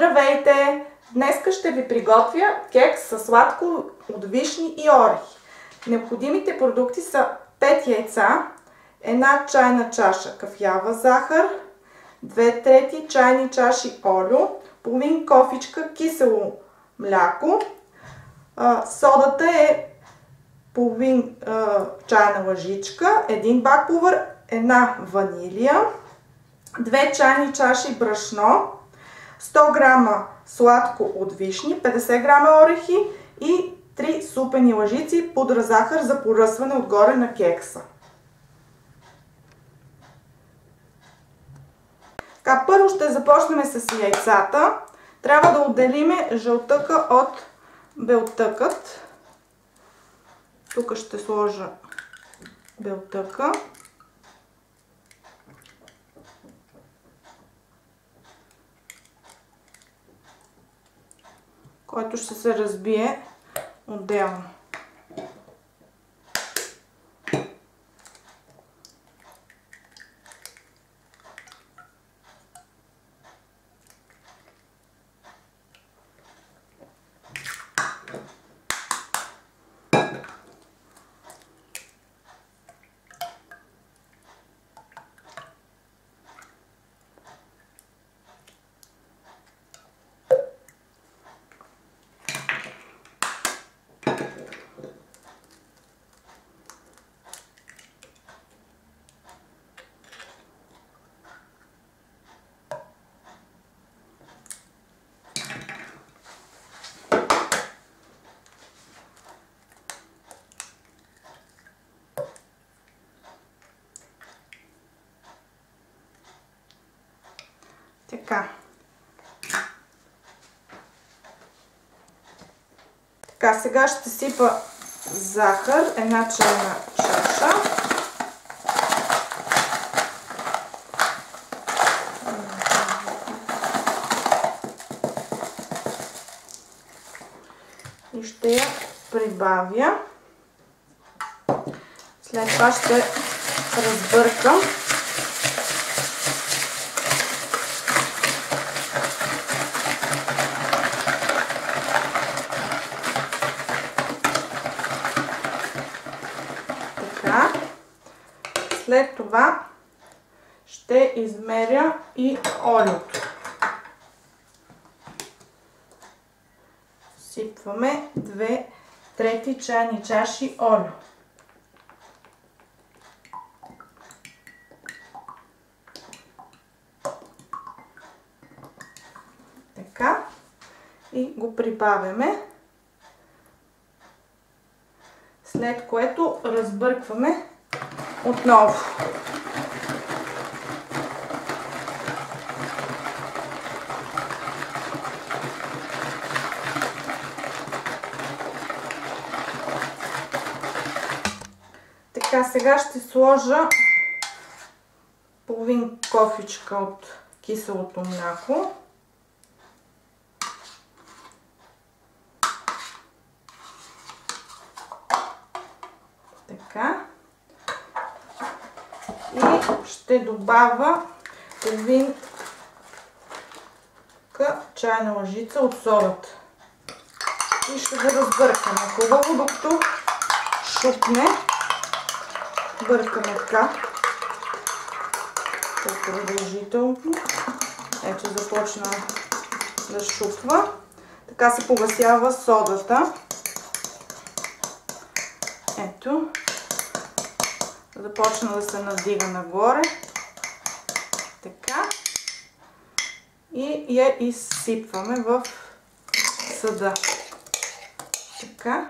Здравейте! Днеска ще ви приготвя кекс със сладко от вишни и орехи. Необходимите продукти са 5 яйца, 1 чайна чаша кафява захар, 2/3 чайни чаши олио, половин кофичка кисело мляко, содата е половин чайна лъжичка, 1 бакувър, 1 ванилия, 2 чайни чаши брашно, 100 грама сладко от вишни, 50 грама орехи и 3 супени лъжици пудра захар за поръсване отгоре на кекса. Така, първо ще започнем с яйцата. Трябва да отделиме жълтъка от белтъкът. Тук ще сложа белтъка. Който ще се разбие отделно. Така, сега ще сипа захар, 1 чайна чаша. И ще я прибавя. След това ще разбъркам. След това ще измеря и олиото. Сипваме 2/3 чайни чаши олио. Така. И го прибавяме. След което разбъркваме отново. Така, сега ще сложа половин кофичка от киселото мляко. Така. И ще добавя половин чайна лъжица от содата. И ще го разбъркаме хубаво, докато шупне. Бъркаме така продължително. Ето, започна да шупва. Така се погасява содата. Ето. Започна да се надига нагоре. Така. И я изсипваме в съда. Така.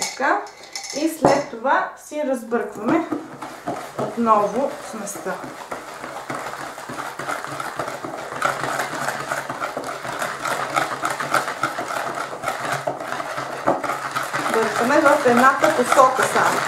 Така. И след това си разбъркваме отново сместа. Бъркаме в едната посока само.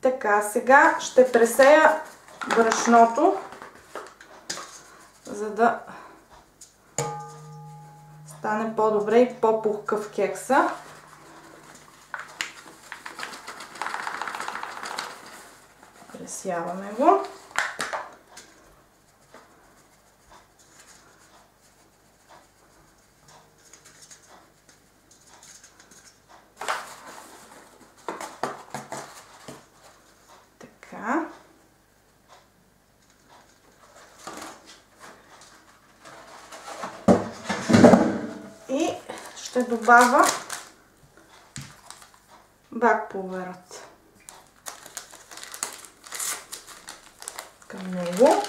Така, сега ще пресея брашното, за да стане по-добре и по-пухкав кекса. Пресяваме го. Така. И ще добавя бакпулверът към него.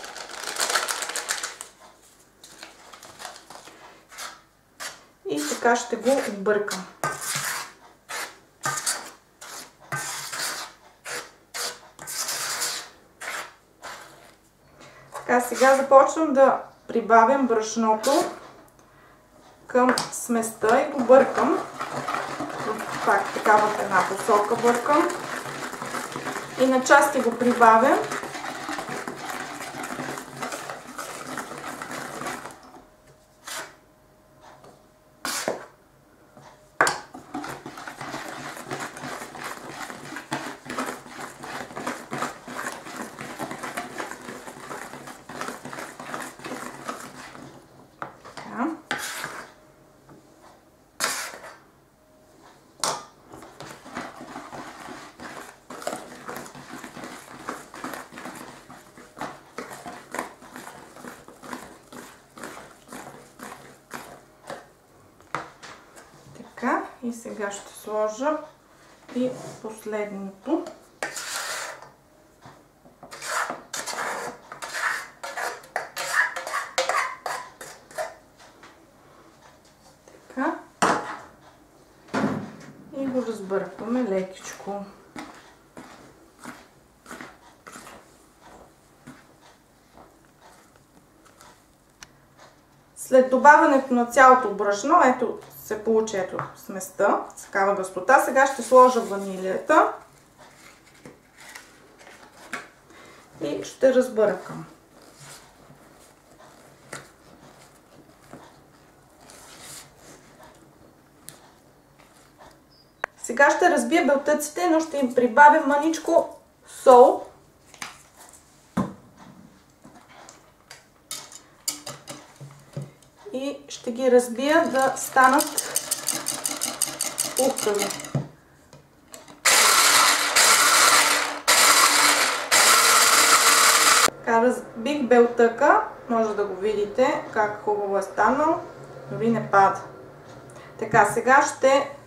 И така ще го объркам. Така, сега започвам да прибавям брашното към сместа и го бъркам. Пак така в една посока бъркам. И на части го прибавям. Така, и сега ще сложа и последното. Така. И го разбъркваме лекичко. След добавянето на цялото брашно, ето се получи ето сместа, с такава гъстота. Сега ще сложа ванилията и ще разбъркам. Сега ще разбия белтъците, но ще им прибавя мъничко сол. И ще ги разбия да станат пухкави. Така, разбих белтъка, може да го видите как хубаво е станал, дори не пада. Така, сега ще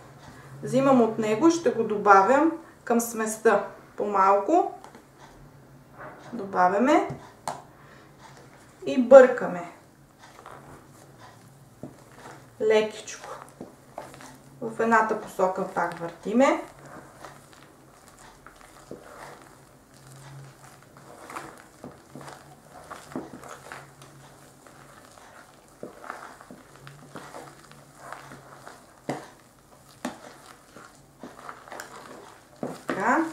взимам от него и ще го добавям към сместа. По-малко добавяме и бъркаме. Лекичко. В едната посока пак въртиме. Така.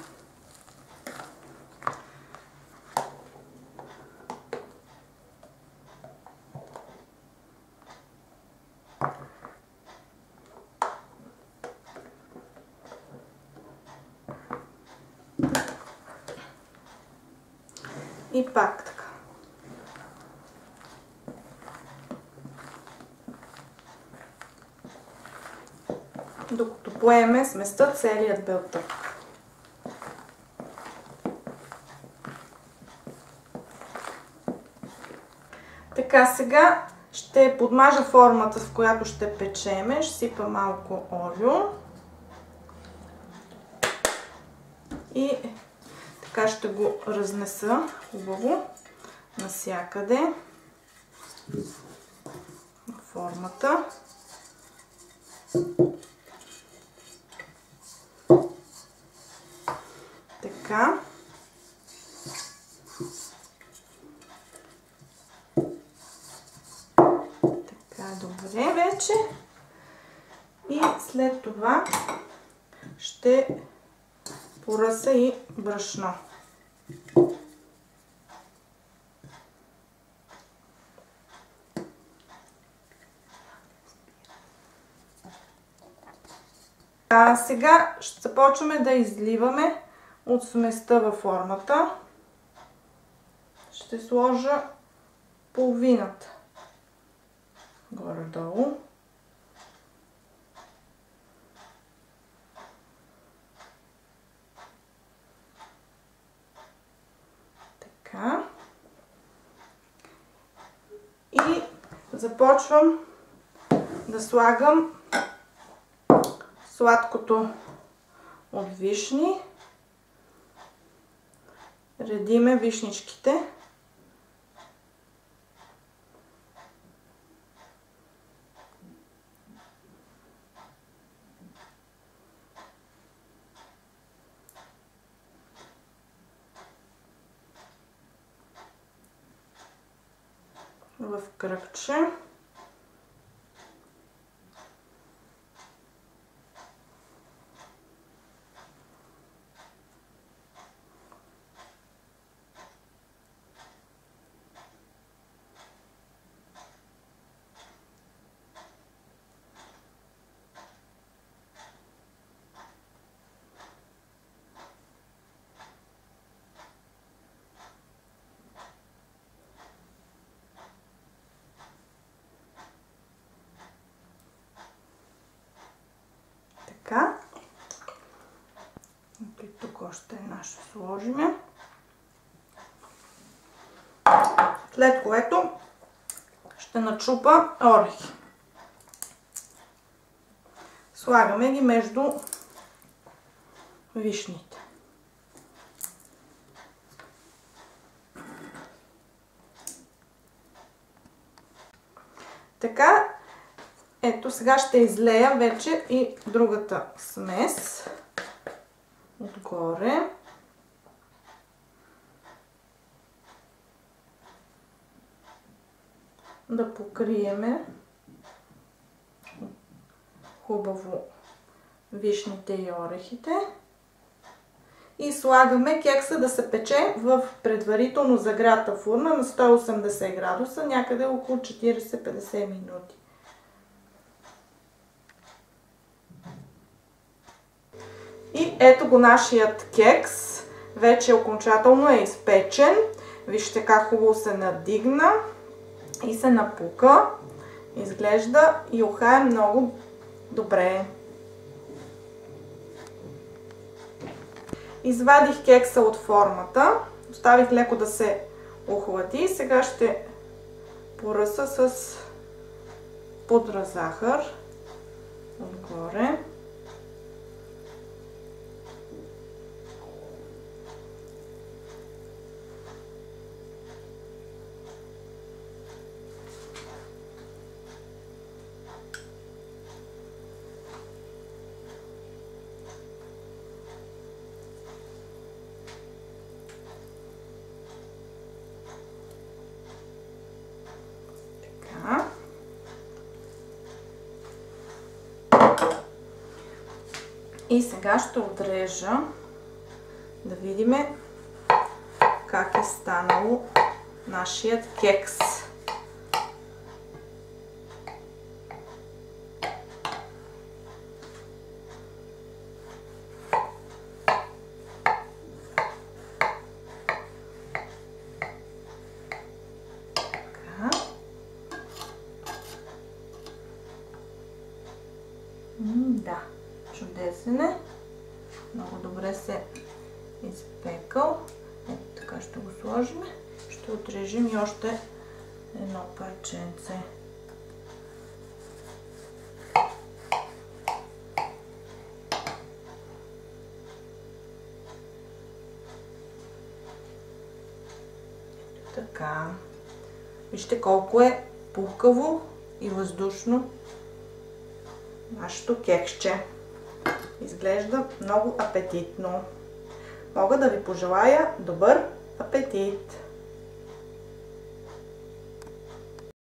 И пак така. Докато поеме сместа целият белтък. Така, сега ще подмажа формата, в която ще печеме. Ще сипа малко олио. И така ще го разнеса хубаво навсякъде на формата. Така. Така, добре вече. И след това ще поръса и брашно. Сега ще започваме да изливаме от сместа във формата. Ще сложа половината горе-долу. Така. И започвам да слагам сладкото от вишни. Редиме вишничките. В кръгче. Така. И тук още една ще сложим. След което ще начупа орехи. Слагаме ги между вишните. Така. Ето, сега ще излея вече и другата смес отгоре. Да покриеме хубаво вишните и орехите. И слагаме кекса да се пече в предварително загрята фурна на 180 градуса, някъде около 40-50 минути. И ето го нашият кекс. Вече окончателно е изпечен. Вижте как хубаво се надигна и се напука. Изглежда и ухае много добре. Извадих кекса от формата. Оставих леко да се охлади. Сега ще поръса с пудра захар отгоре. И сега ще отрежа да видим как е станало нашият кекс. Да, чудесен е. Много добре се изпекал. Ето така ще го сложим. Ще отрежем и още едно парченце. Ето така. Вижте колко е пухкаво и въздушно нашето кексче. Изглежда много апетитно. Мога да ви пожелая добър апетит!